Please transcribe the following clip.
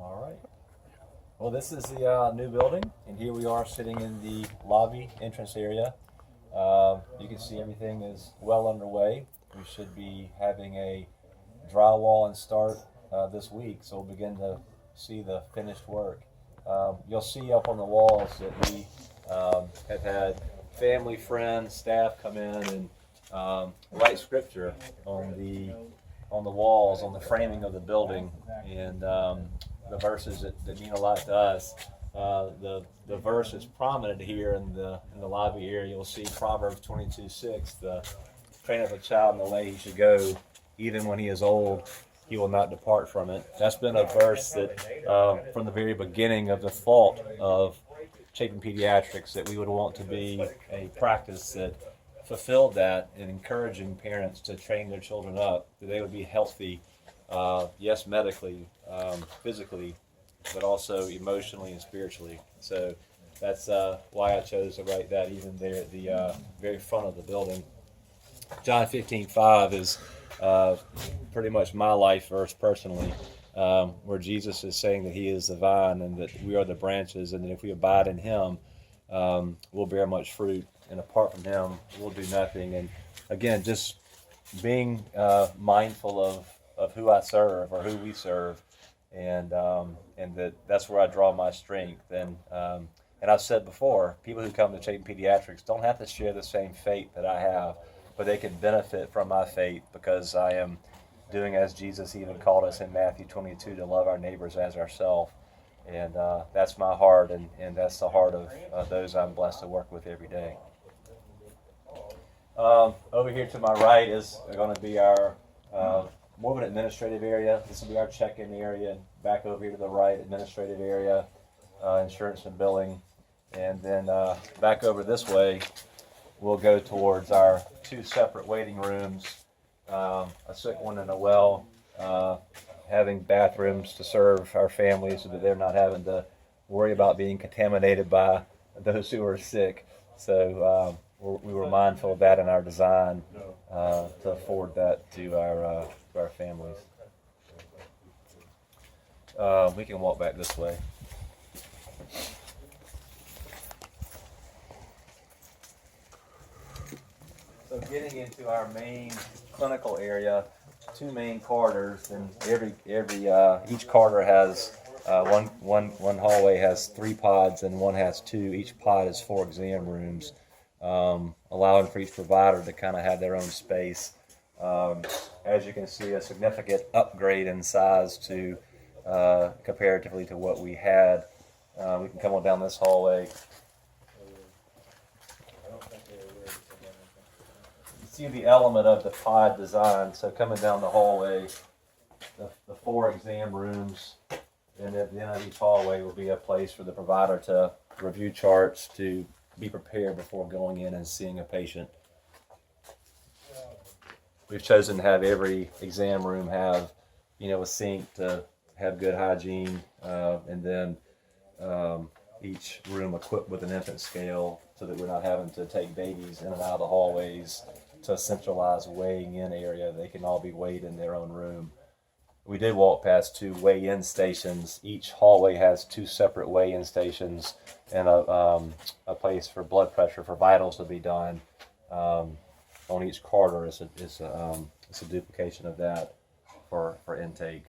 All right. Well, this is the new building, and here we are sitting in the lobby entrance area. You can see everything is well underway. We should be having a drywall and start this week, so we'll begin to see the finished work. You'll see up on the walls that we have had family, friends, staff come in and write scripture on the walls, on the framing of the building, and the verses that mean a lot to us. The verse is prominent here in the lobby area. You'll see Proverbs 22:6. The train up a child in the way he should go, even when he is old, he will not depart from it. That's been a verse that from the very beginning of the thought of Chapin Pediatrics, that we would want to be a practice that fulfilled that in encouraging parents to train their children up, that they would be healthy, yes, medically, physically, but also emotionally and spiritually. So that's why I chose to write that even there at the very front of the building. John 15:5 is pretty much my life verse personally, where Jesus is saying that he is the vine and that we are the branches, and that if we abide in him, we'll bear much fruit, and apart from him, we'll do nothing. And again, just being mindful of who I serve or who we serve, and that's where I draw my strength. And I've said before, people who come to Chapin Pediatrics don't have to share the same faith that I have, but they can benefit from my faith because I am doing as Jesus even called us in Matthew 22 to love our neighbors as ourselves. And that's my heart, and that's the heart of those I'm blessed to work with every day. Over here to my right is going to be our more of an administrative area. This will be our check-in area, and back over here to the right, administrative area, insurance and billing. And then back over this way, we'll go towards our two separate waiting rooms, a sick one and a well, having bathrooms to serve our families so that they're not having to worry about being contaminated by those who are sick. So we were mindful of that in our design to afford that to our families. We can walk back this way. So getting into our main clinical area, two main corridors, and each corridor has one hallway has 3 pods and one has 2. Each pod is 4 exam rooms, allowing for each provider to kind of have their own space. As you can see, a significant upgrade in size to comparatively to what we had. We can come on down this hallway. See the element of the pod design. So coming down the hallway, the 4 exam rooms, and at the end of each hallway will be a place for the provider to review charts, to be prepared before going in and seeing a patient. We've chosen to have every exam room have, a sink to have good hygiene, and then each room equipped with an infant scale so that we're not having to take babies in and out of the hallways to a centralized weighing in area. They can all be weighed in their own room. We did walk past 2 weigh-in stations. Each hallway has 2 separate weigh-in stations and a place for blood pressure for vitals to be done. On each corridor is a duplication of that for intake.